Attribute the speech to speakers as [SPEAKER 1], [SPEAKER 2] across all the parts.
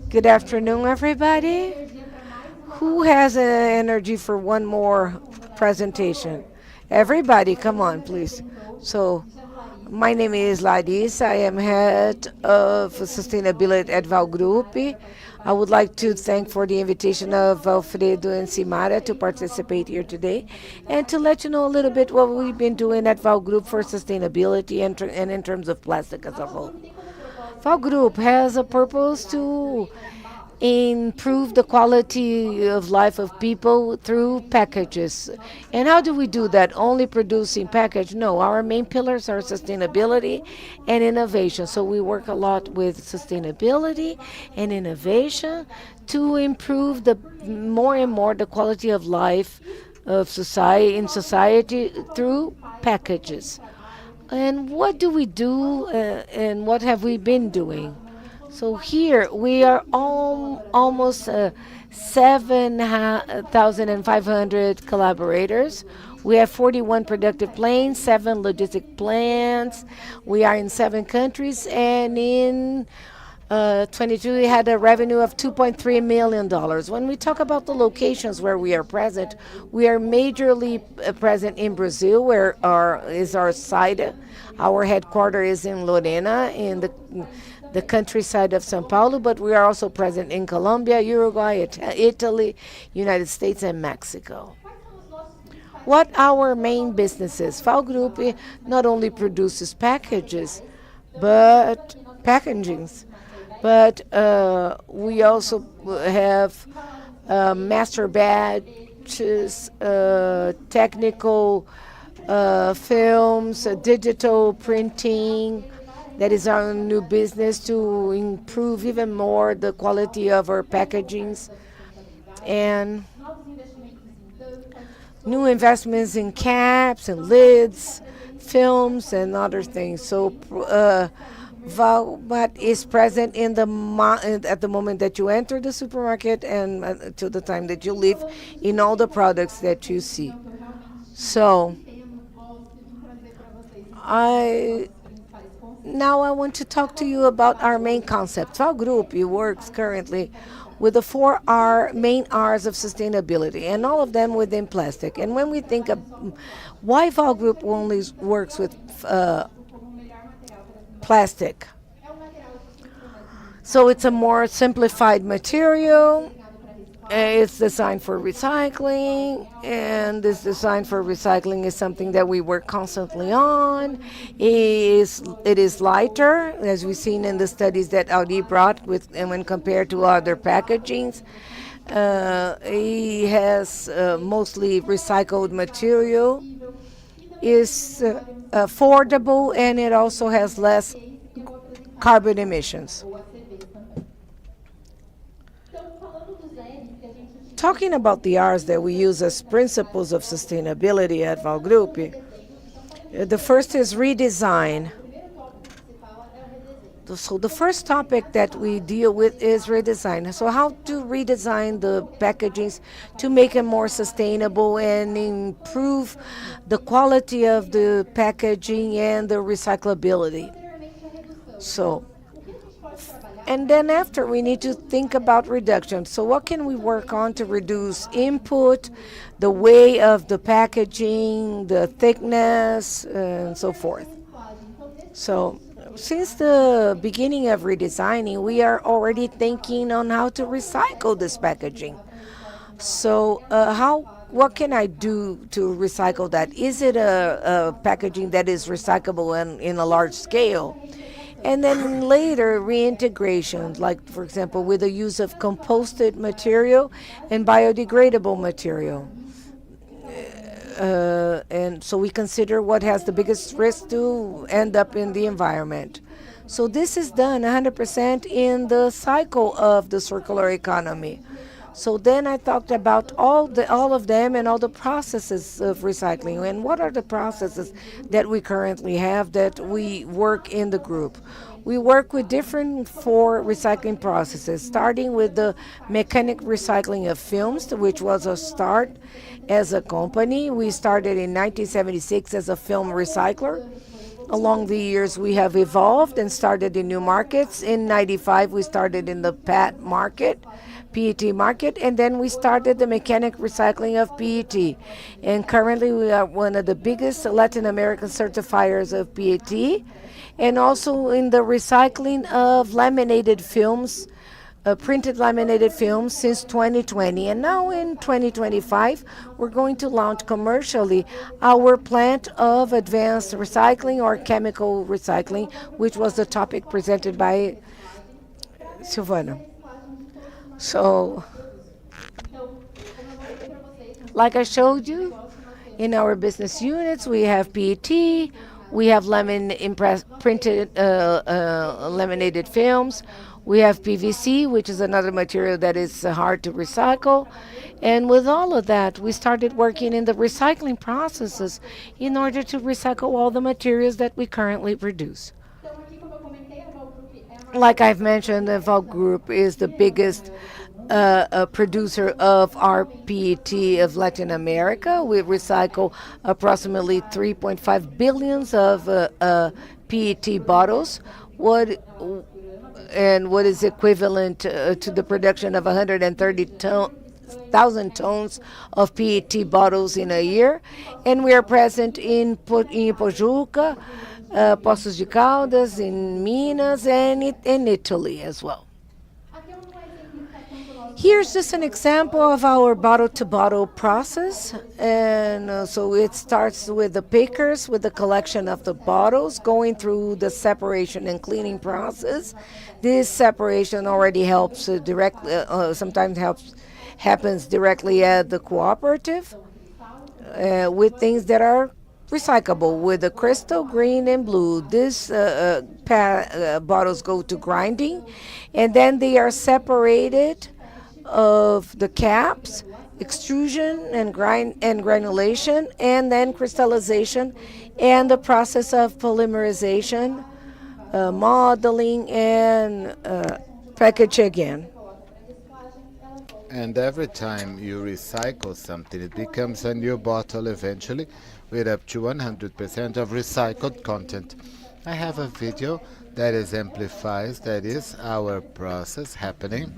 [SPEAKER 1] Good afternoon, everybody. Who has energy for one more presentation? Everybody, come on, please. So, my name is Larissa. I am head of sustainability at Val Group. I would like to thank for the invitation of Alfredo and Simara to participate here today and to let you know a little bit what we've been doing at Val Group for sustainability and in terms of plastic as a whole. Val Group has a purpose to improve the quality of life of people through packages. And how do we do that? Only producing package? No, our main pillars are sustainability and innovation. So we work a lot with sustainability and innovation to improve the more and more the quality of life of society through packages. And what do we do and what have we been doing? So here we are almost 7,500 collaborators. We have 41 productive planes, 7 logistic plants. We are in 7 countries, and in 22 we had a revenue of $2.3 million. When we talk about the locations where we are present, we are majorly present in Brazil, where is our site. Our headquarters is in Lorena, in the countryside of São Paulo, but we are also present in Colombia, Uruguay, Italy, United States, and Mexico. What our main businesses? Val Group not only produces but packagings, but we also have master batches, technical films, digital printing. That is our new business to improve even more the quality of our packagings and new investments in caps and lids, films, and other things. So Valmat is present in at the moment that you enter the supermarket and to the time that you leave in all the products that you see. So I now I want to talk to you about our main concept. Val Group works currently with the main R's of sustainability, and all of them within plastic. And when we think of why Val Group only works with plastic, so it's a more simplified material. It's designed for recycling, and this design for recycling is something that we work constantly on. It is lighter, as we've seen in the studies that Audi brought with, and when compared to other packagings. It has mostly recycled material, is affordable, and it also has less carbon emissions. Talking about the R's that we use as principles of sustainability at Val Group, the first is redesign. So the first topic that we deal with is redesign. So how to redesign the packagings to make it more sustainable and improve the quality of the packaging and the recyclability. So and then after, we need to think about reduction. So what can we work on to reduce input, the weight of the packaging, the thickness, and so forth. So since the beginning of redesigning, we are already thinking on how to recycle this packaging. So what can I do to recycle that? Is it a packaging that is recyclable and in a large scale? And then later, reintegration, like, for example, with the use of composted material and biodegradable material. And so we consider what has the biggest risk to end up in the environment. So this is done 100% in the cycle of the circular economy. So then I talked about all of them and all the processes of recycling. And what are the processes that we currently have that we work in the group? We work with different 4 recycling processes, starting with the mechanic recycling of films, which was a start as a company. We started in 1976 as a film recycler. Along the years, we have evolved and started in new markets. In 95, we started in the PET market, and then we started the mechanic recycling of PET. And currently, we are one of the biggest Latin American certifiers of PET, and also in the recycling of laminated films, printed laminated films since 2020. And now in 2025, we're going to launch commercially our plant of advanced recycling or chemical recycling, which was the topic presented by Silvana. So, like I showed you, in our business units, we have PET, we have printed laminated films, we have PVC, which is another material that is hard to recycle. And with all of that, we started working in the recycling processes in order to recycle all the materials that we currently produce. Like I've mentioned, the Val Group is the biggest producer of RPET of Latin America. We recycle approximately 3.5 billions of PET bottles. What and what is equivalent to the production of 130,000 tons of PET bottles in a year. And we are present in Pojuca, Poços de Caldas, in Minas, and in Italy as well. Here's just an example of our bottle to bottle process. And so it starts with the pickers, with the collection of the bottles, going through the separation and cleaning process. This separation already helps directly, sometimes happens directly at the cooperative with things that are recyclable with the crystal, green, and blue. These bottles go to grinding, and then they are separated of the caps, extrusion and granulation, and then crystallization, and the process of polymerization, modeling, and package again.
[SPEAKER 2] And every time you recycle something, it becomes a new bottle eventually with up to 100% of recycled content. I have a video that exemplifies that is our process happening.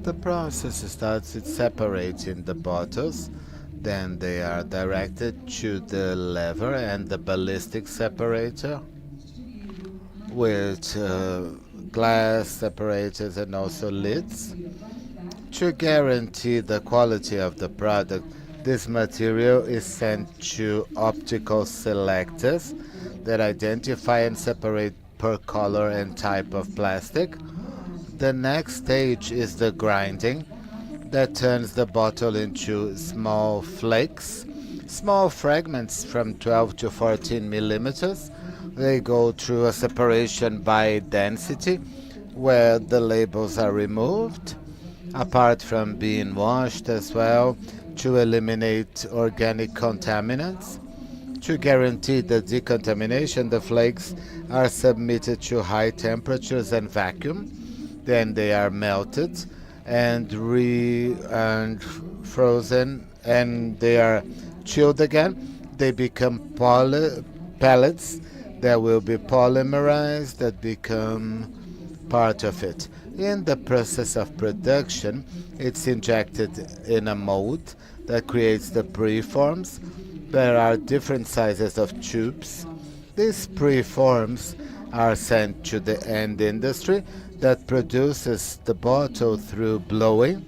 [SPEAKER 2] The process starts with separating the bottles, then they are directed to the lever and the ballistic separator with glass separators and also lids. To guarantee the quality of the product, this material is sent to optical selectors that identify and separate per color and type of plastic. The next stage is the grinding that turns the bottle into small flakes, small fragments from 12 to 14 millimeters. They go through a separation by density where the labels are removed, apart from being washed as well to eliminate organic contaminants. To guarantee the decontamination, the flakes are submitted to high temperatures and vacuum. Then they are melted and frozen, and they are chilled again. They become pellets that will be polymerized, that become part of it. In the process of production, it's injected in a mold that creates the preforms. There are different sizes of tubes. These preforms are sent to the end industry that produces the bottle through blowing.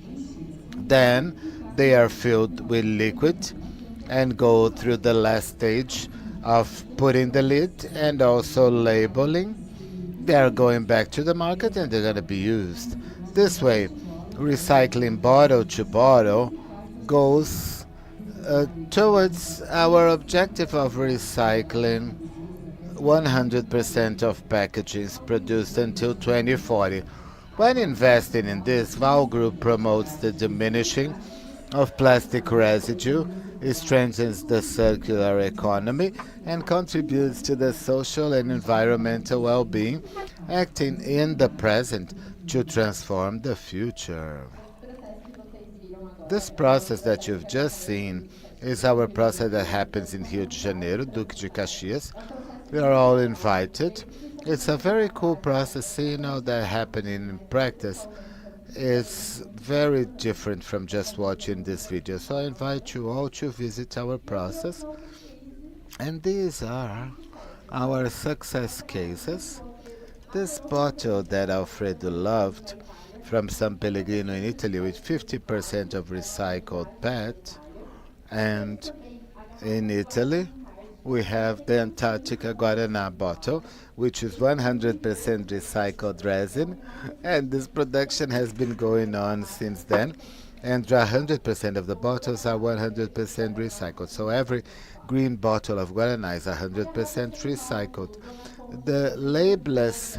[SPEAKER 2] Then they are filled with liquid and go through the last stage of putting the lid and also labeling. They are going back to the market and they're going to be used. This way, recycling bottle to bottle goes towards our objective of recycling 100% of packagings produced until 2040. When investing in this, Val Group promotes the diminishing of plastic residue, it strengthens the circular economy, and contributes to the social and environmental well-being, acting in the present to transform the future. This process that you've just seen It's our process that happens in Rio de Janeiro, Duque de Caxias. We are all invited. It's a very cool process, seeing how that happening in practice. It's very different from just watching this video. So I invite you all to visit our process. And these are our success cases. This bottle that Alfredo loved from San Pellegrino in Italy with 50% of recycled PET. And in Italy, we have the Antarctica Guaraná bottle, which is 100% recycled resin, and this production has been going on since then. And 100% of the bottles are 100% recycled. So every green bottle of Guaraná is 100% recycled. The labelless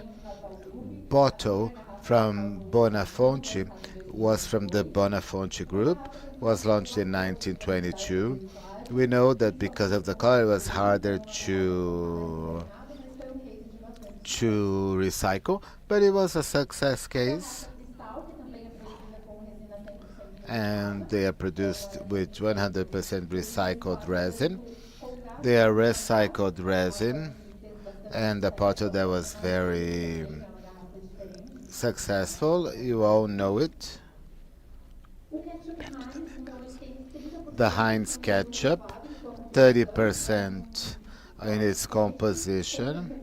[SPEAKER 2] bottle from Bonafonte was from the Bonafonte group, was launched in 1922. We know that because of the color, it was harder to recycle, but it was a success case, and they are produced with 100% recycled resin. They are recycled resin, and the bottle that was very successful, you all know it. The Heinz ketchup, 30% in its composition.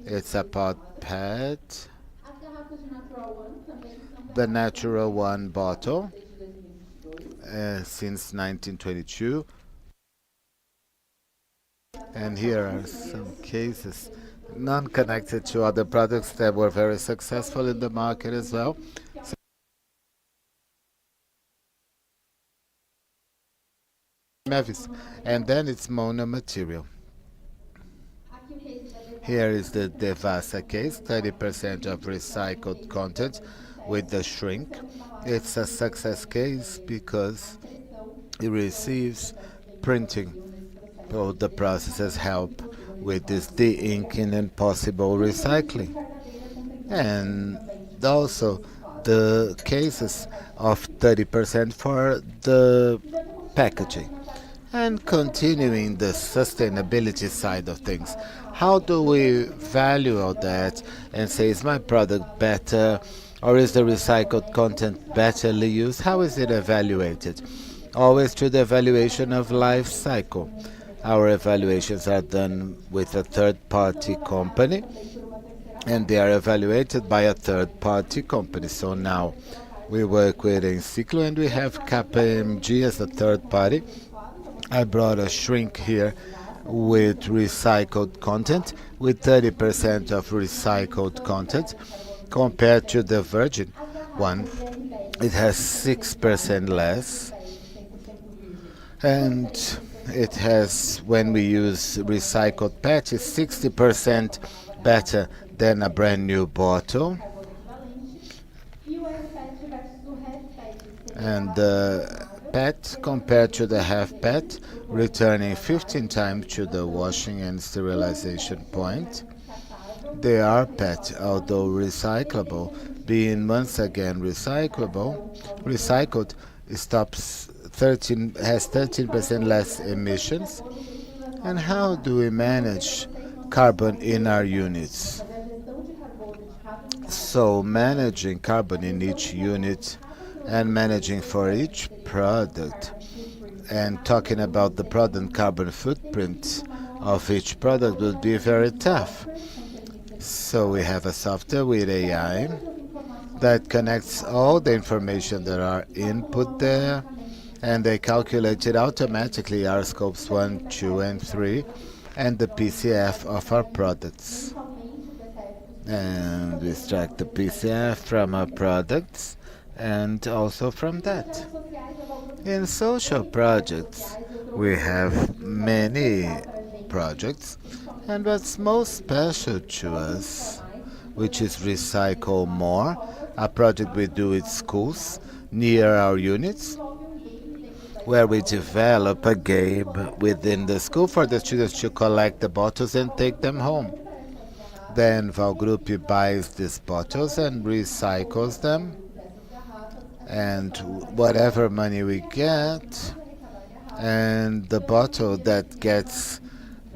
[SPEAKER 2] It's a pot pet. The Natural One bottle since 1922. And here are some cases non-connected to other products that were very successful in the market as well. Mavis. And then it's monomaterial. Here is the Devassa case, 30% of recycled content with the shrink. It's a success case because it receives printing. Both the processes help with this de-inking and possible recycling. And also the cases of 30% for the packaging. And continuing the sustainability side of things, how do we value all that and say, is my product better or is the recycled content betterly used? How is it evaluated? Always through the evaluation of life cycle. Our evaluations are done with a third party company and they are evaluated by a third party company. So now we work with Enciclo and we have KPMG as a third party. I brought a shrink here with recycled content, with 30% of recycled content, compared to the virgin one. It has 6% less, and it has, when we use recycled PET, it's 60% better than a brand new bottle. And the PET compared to the half PET, returning 15 times to the washing and sterilization point. They are PET, although recyclable, being once again recycled stops 13% less emissions. And how do we manage carbon in our units? So managing carbon in each unit and managing for each product and talking about the product carbon footprint of each product will be very tough. So we have a software with AI that connects all the information that are input there and they calculate it automatically, our scopes 1, 2 and 3 and the PCF of our products. And we extract the PCF from our products and also from that. In social projects, we have many projects, and what's most special to us, which is Recycle More, a project we do with schools near our units, where we develop a game within the school for the students to collect the bottles and take them home. Then Valgrupi buys these bottles and recycles them, and whatever money we get, and the bottle that gets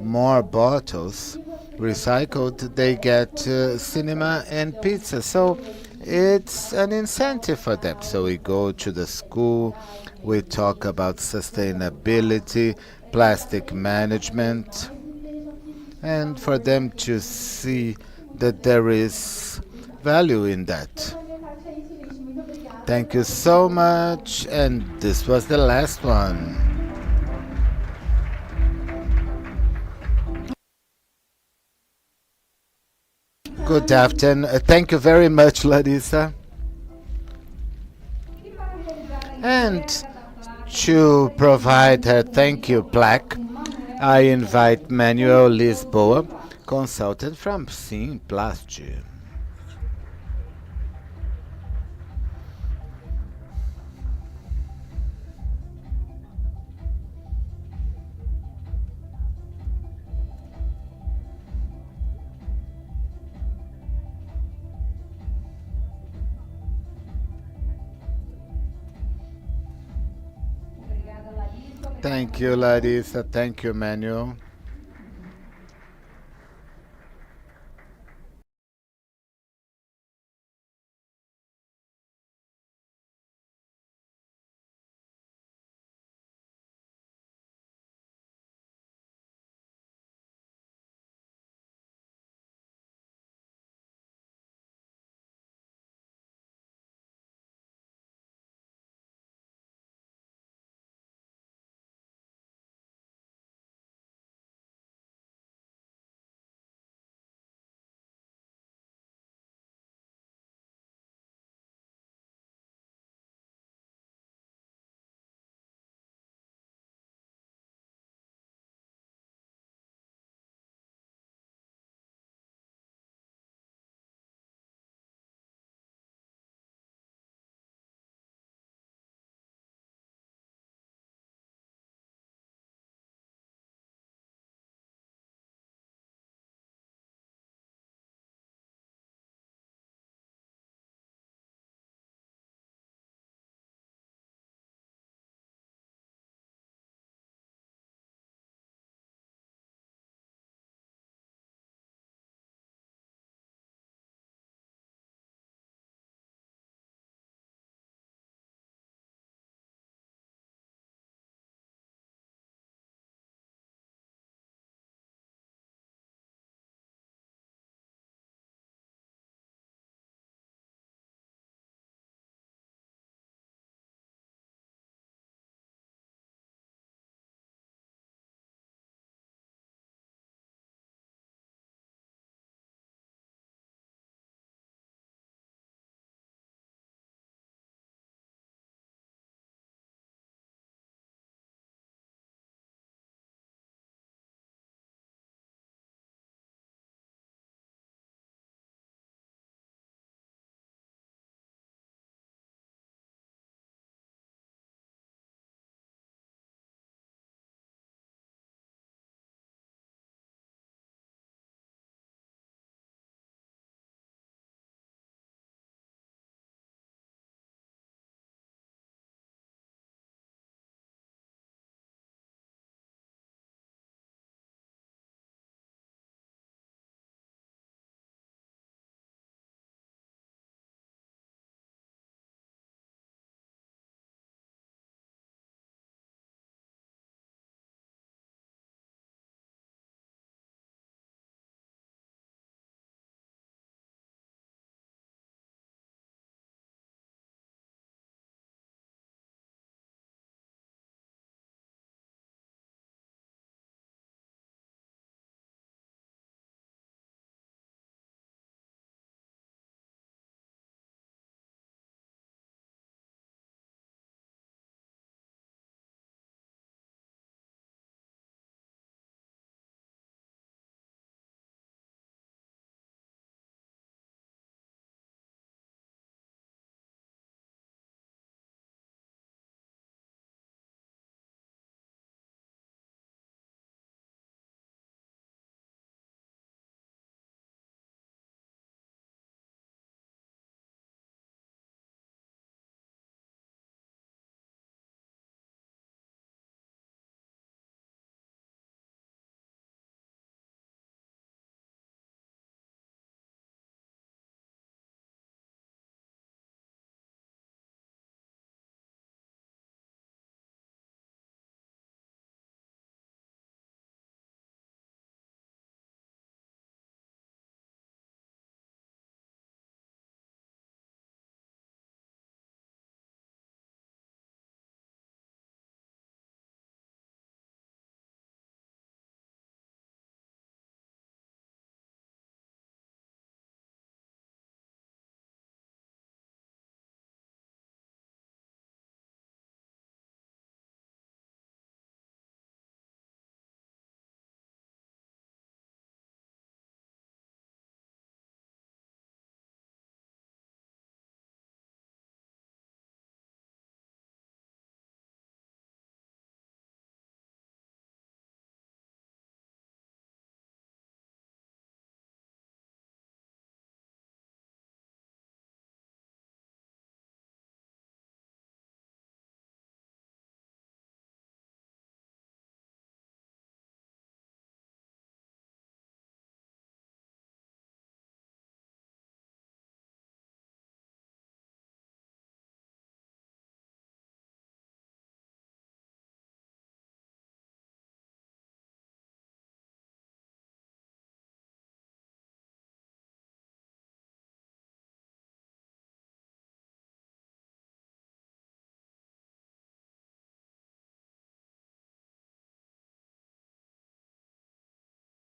[SPEAKER 2] more bottles recycled, they get cinema and pizza. So it's an incentive for them. So we go to the school, we talk about sustainability, plastic management, and for them to see that there is value in that. Thank you so much, and this was the last one. Good afternoon. Thank you very much, Larissa. And to provide her thank you plaque, I invite Manuel Lisboa, consultant from Simplast. Thank you, Larissa. Thank you, Manuel.